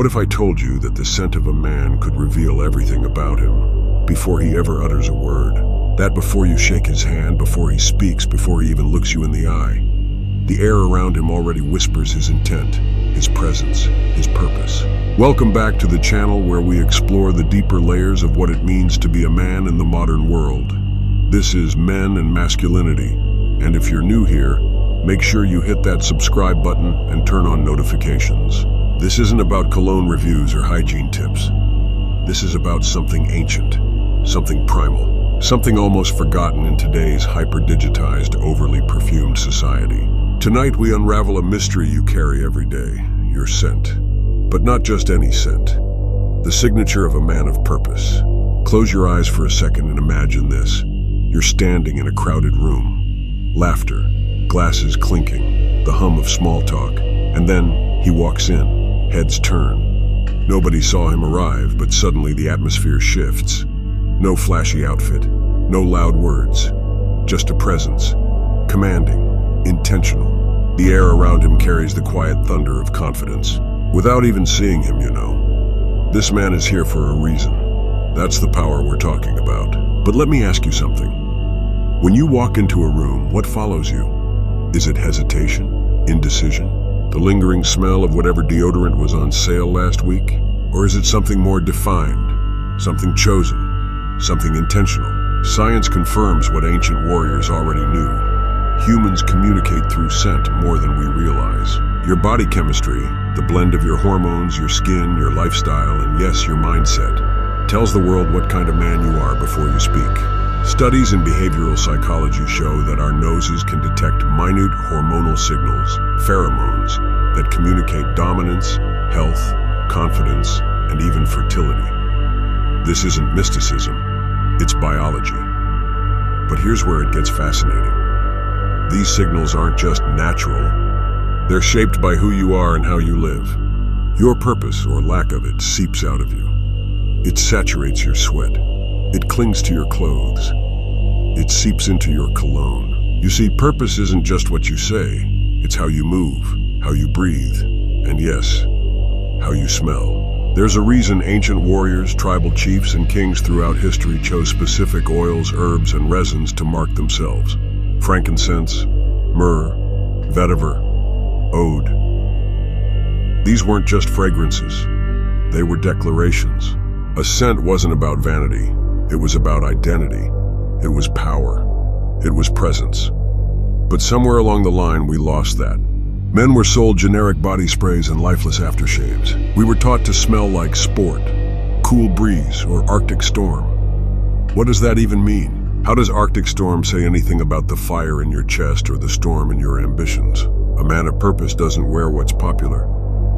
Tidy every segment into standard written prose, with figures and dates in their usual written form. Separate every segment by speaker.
Speaker 1: What if I told you that the scent of a man could reveal everything about him before he ever utters a word? That before you shake his hand, before he speaks, before he even looks you in the eye, the air around him already whispers his intent, his presence, his purpose. Welcome back to the channel where we explore the deeper layers of what it means to be a man in the modern world. This is Men and Masculinity, and if you're new here, make sure you hit that subscribe button and turn on notifications. This isn't about cologne reviews or hygiene tips. This is about something ancient, something primal, something almost forgotten in today's hyper-digitized, overly perfumed society. Tonight we unravel a mystery you carry every day, your scent. But not just any scent. The signature of a man of purpose. Close your eyes for a second and imagine this. You're standing in a crowded room. Laughter, glasses clinking, the hum of small talk, and then he walks in. Heads turn. Nobody saw him arrive, but suddenly the atmosphere shifts. No flashy outfit, no loud words, just a presence. Commanding, intentional. The air around him carries the quiet thunder of confidence. Without even seeing him, you know. This man is here for a reason. That's the power we're talking about. But let me ask you something. When you walk into a room, what follows you? Is it hesitation? Indecision? The lingering smell of whatever deodorant was on sale last week? Or is it something more defined, something chosen, something intentional? Science confirms what ancient warriors already knew. Humans communicate through scent more than we realize. Your body chemistry, the blend of your hormones, your skin, your lifestyle, and yes, your mindset, tells the world what kind of man you are before you speak. Studies in behavioral psychology show that our noses can detect minute hormonal signals, pheromones, that communicate dominance, health, confidence, and even fertility. This isn't mysticism, it's biology. But here's where it gets fascinating. These signals aren't just natural, they're shaped by who you are and how you live. Your purpose, or lack of it, seeps out of you. It saturates your sweat. It clings to your clothes. It seeps into your cologne. You see, purpose isn't just what you say. It's how you move, how you breathe, and yes, how you smell. There's a reason ancient warriors, tribal chiefs, and kings throughout history chose specific oils, herbs, and resins to mark themselves. Frankincense, myrrh, vetiver, oud. These weren't just fragrances. They were declarations. A scent wasn't about vanity. It was about identity. It was power. It was presence. But somewhere along the line, we lost that. Men were sold generic body sprays and lifeless aftershaves. We were taught to smell like sport, cool breeze, or Arctic storm. What does that even mean? How does Arctic storm say anything about the fire in your chest or the storm in your ambitions? A man of purpose doesn't wear what's popular.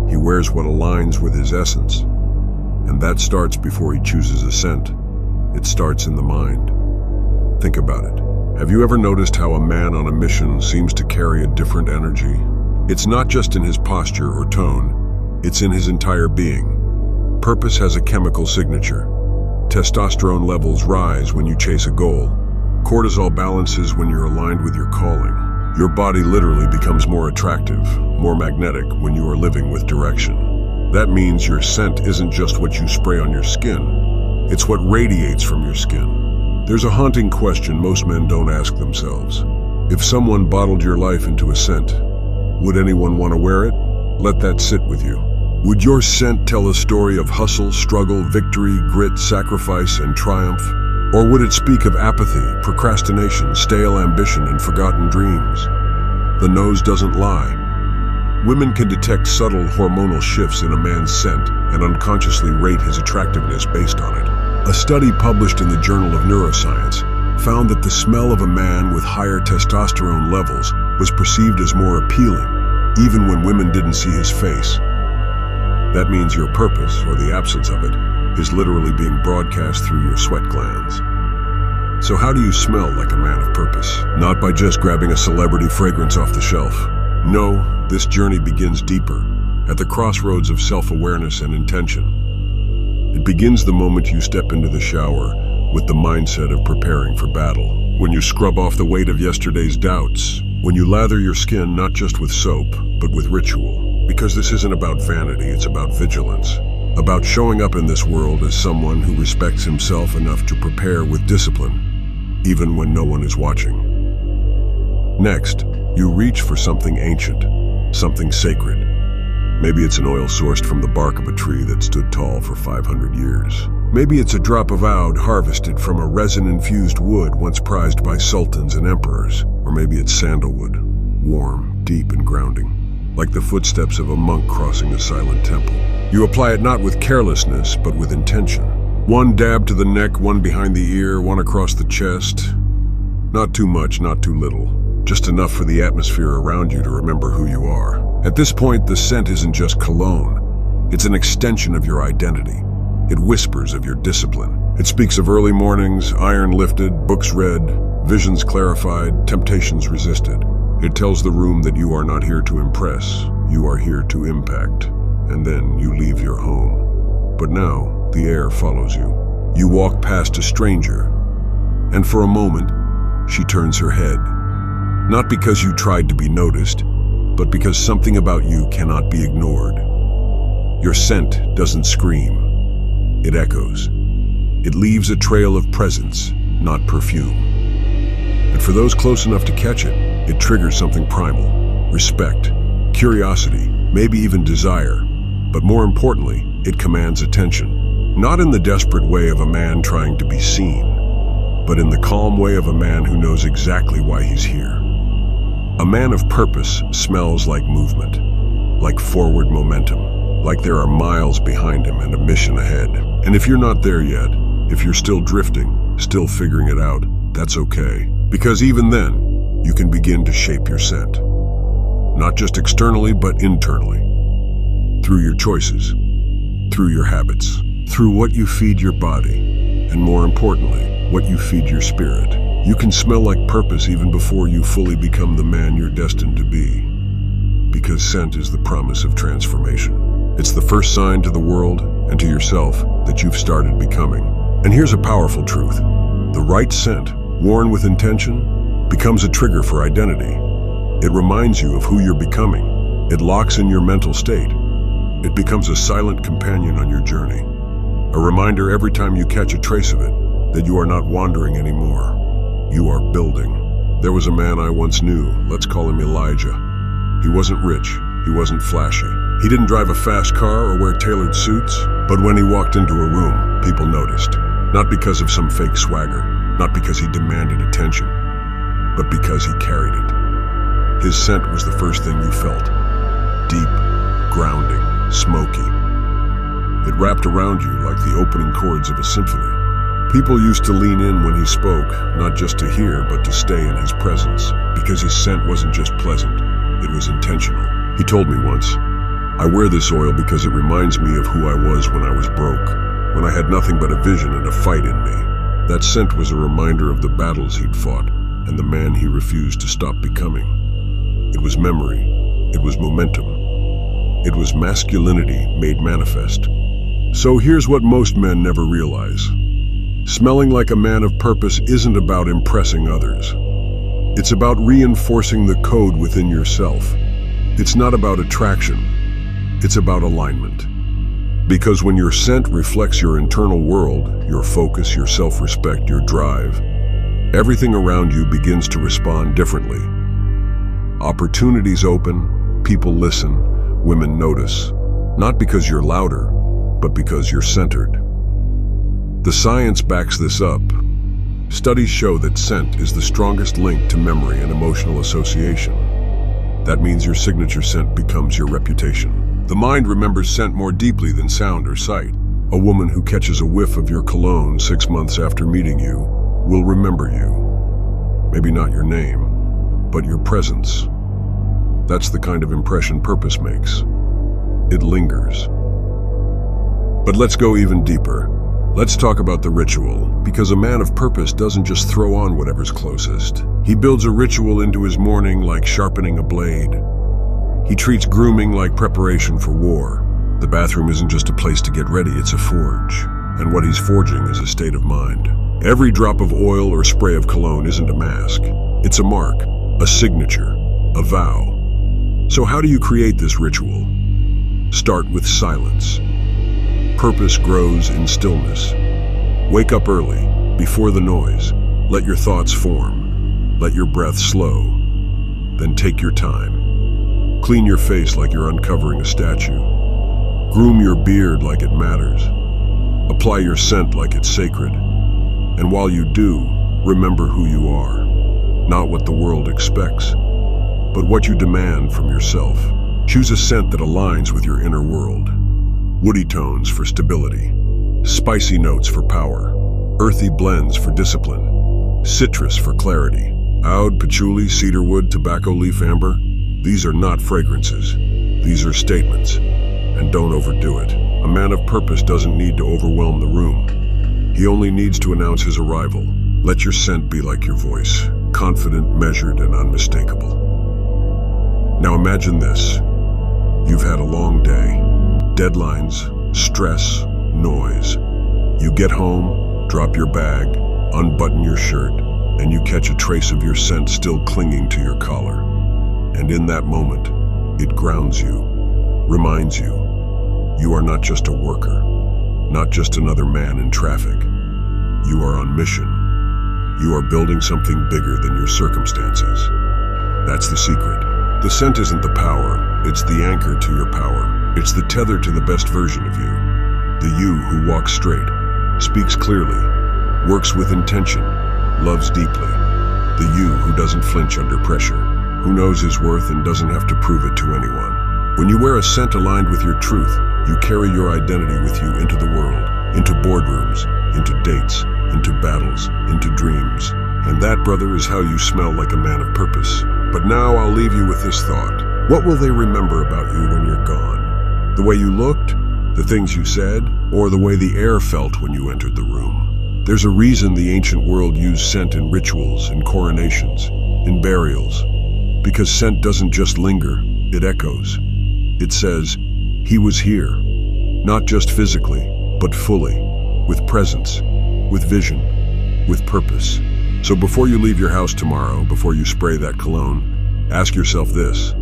Speaker 1: He wears what aligns with his essence. And that starts before he chooses a scent. It starts in the mind. Think about it. Have you ever noticed how a man on a mission seems to carry a different energy? It's not just in his posture or tone, it's in his entire being. Purpose has a chemical signature. Testosterone levels rise when you chase a goal. Cortisol balances when you're aligned with your calling. Your body literally becomes more attractive, more magnetic when you are living with direction. That means your scent isn't just what you spray on your skin. It's what radiates from your skin. There's a haunting question most men don't ask themselves. If someone bottled your life into a scent, would anyone want to wear it? Let that sit with you. Would your scent tell a story of hustle, struggle, victory, grit, sacrifice, and triumph? Or would it speak of apathy, procrastination, stale ambition, and forgotten dreams? The nose doesn't lie. Women can detect subtle hormonal shifts in a man's scent and unconsciously rate his attractiveness based on it. A study published in the Journal of Neuroscience found that the smell of a man with higher testosterone levels was perceived as more appealing, even when women didn't see his face. That means your purpose, or the absence of it, is literally being broadcast through your sweat glands. So how do you smell like a man of purpose? Not by just grabbing a celebrity fragrance off the shelf. No, this journey begins deeper, at the crossroads of self-awareness and intention. It begins the moment you step into the shower with the mindset of preparing for battle. When you scrub off the weight of yesterday's doubts. When you lather your skin not just with soap, but with ritual. Because this isn't about vanity, it's about vigilance. About showing up in this world as someone who respects himself enough to prepare with discipline, even when no one is watching. Next, you reach for something ancient, something sacred. Maybe it's an oil sourced from the bark of a tree that stood tall for 500 years. Maybe it's a drop of oud harvested from a resin-infused wood once prized by sultans and emperors. Or maybe it's sandalwood, warm, deep, and grounding, like the footsteps of a monk crossing a silent temple. You apply it not with carelessness, but with intention. One dab to the neck, one behind the ear, one across the chest. Not too much, not too little. Just enough for the atmosphere around you to remember who you are. At this point, the scent isn't just cologne. It's an extension of your identity. It whispers of your discipline. It speaks of early mornings, iron lifted, books read, visions clarified, temptations resisted. It tells the room that you are not here to impress, you are here to impact. And then you leave your home. But now, the air follows you. You walk past a stranger, and for a moment, she turns her head. Not because you tried to be noticed, but because something about you cannot be ignored. Your scent doesn't scream. It echoes. It leaves a trail of presence, not perfume. And for those close enough to catch it, it triggers something primal. Respect, curiosity, maybe even desire. But more importantly, it commands attention. Not in the desperate way of a man trying to be seen, but in the calm way of a man who knows exactly why he's here. A man of purpose smells like movement, like forward momentum, like there are miles behind him and a mission ahead. And if you're not there yet, if you're still drifting, still figuring it out, that's okay. Because even then, you can begin to shape your scent. Not just externally, but internally. Through your choices, through your habits, through what you feed your body, and more importantly, what you feed your spirit. You can smell like purpose even before you fully become the man you're destined to be. Because scent is the promise of transformation. It's the first sign to the world and to yourself that you've started becoming. And here's a powerful truth. The right scent, worn with intention, becomes a trigger for identity. It reminds you of who you're becoming. It locks in your mental state. It becomes a silent companion on your journey. A reminder every time you catch a trace of it that you are not wandering anymore. You are building. There was a man I once knew, let's call him Elijah. He wasn't rich, he wasn't flashy. He didn't drive a fast car or wear tailored suits, but when he walked into a room, people noticed. Not because of some fake swagger, not because he demanded attention, but because he carried it. His scent was the first thing you felt. Deep, grounding, smoky. It wrapped around you like the opening chords of a symphony. People used to lean in when he spoke, not just to hear, but to stay in his presence, because his scent wasn't just pleasant, it was intentional. He told me once, "I wear this oil because it reminds me of who I was when I was broke, when I had nothing but a vision and a fight in me." That scent was a reminder of the battles he'd fought and the man he refused to stop becoming. It was memory, it was momentum, it was masculinity made manifest. So here's what most men never realize. Smelling like a man of purpose isn't about impressing others. It's about reinforcing the code within yourself. It's not about attraction. It's about alignment. Because when your scent reflects your internal world, your focus, your self-respect, your drive, everything around you begins to respond differently. Opportunities open, people listen, women notice. Not because you're louder, but because you're centered. The science backs this up. Studies show that scent is the strongest link to memory and emotional association. That means your signature scent becomes your reputation. The mind remembers scent more deeply than sound or sight. A woman who catches a whiff of your cologne 6 months after meeting you will remember you. Maybe not your name, but your presence. That's the kind of impression purpose makes. It lingers. But let's go even deeper. Let's talk about the ritual, because a man of purpose doesn't just throw on whatever's closest. He builds a ritual into his morning like sharpening a blade. He treats grooming like preparation for war. The bathroom isn't just a place to get ready, it's a forge. And what he's forging is a state of mind. Every drop of oil or spray of cologne isn't a mask. It's a mark, a signature, a vow. So how do you create this ritual? Start with silence. Purpose grows in stillness. Wake up early, before the noise. Let your thoughts form. Let your breath slow. Then take your time. Clean your face like you're uncovering a statue. Groom your beard like it matters. Apply your scent like it's sacred. And while you do, remember who you are. Not what the world expects, but what you demand from yourself. Choose a scent that aligns with your inner world. Woody tones for stability. Spicy notes for power. Earthy blends for discipline. Citrus for clarity. Oud, patchouli, cedarwood, tobacco leaf, amber. These are not fragrances. These are statements. And don't overdo it. A man of purpose doesn't need to overwhelm the room. He only needs to announce his arrival. Let your scent be like your voice, confident, measured, and unmistakable. Now imagine this. You've had a long day. Deadlines, stress, noise. You get home, drop your bag, unbutton your shirt, and you catch a trace of your scent still clinging to your collar. And in that moment, it grounds you, reminds you, you are not just a worker, not just another man in traffic. You are on mission. You are building something bigger than your circumstances. That's the secret. The scent isn't the power, it's the anchor to your power. It's the tether to the best version of you. The you who walks straight, speaks clearly, works with intention, loves deeply. The you who doesn't flinch under pressure, who knows his worth and doesn't have to prove it to anyone. When you wear a scent aligned with your truth, you carry your identity with you into the world, into boardrooms, into dates, into battles, into dreams. And that, brother, is how you smell like a man of purpose. But now I'll leave you with this thought. What will they remember about you when you're gone? The way you looked, the things you said, or the way the air felt when you entered the room? There's a reason the ancient world used scent in rituals, in coronations, in burials. Because scent doesn't just linger, it echoes. It says, he was here, not just physically, but fully, with presence, with vision, with purpose. So before you leave your house tomorrow, before you spray that cologne, ask yourself this: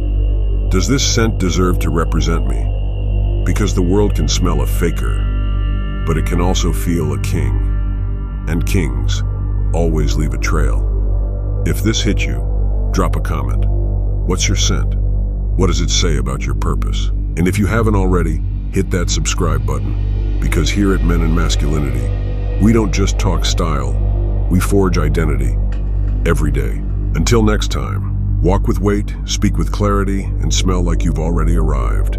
Speaker 1: does this scent deserve to represent me? Because the world can smell a faker, but it can also feel a king. And kings always leave a trail. If this hit you, drop a comment. What's your scent? What does it say about your purpose? And if you haven't already, hit that subscribe button. Because here at Men and Masculinity, we don't just talk style, we forge identity every day. Until next time, walk with weight, speak with clarity, and smell like you've already arrived.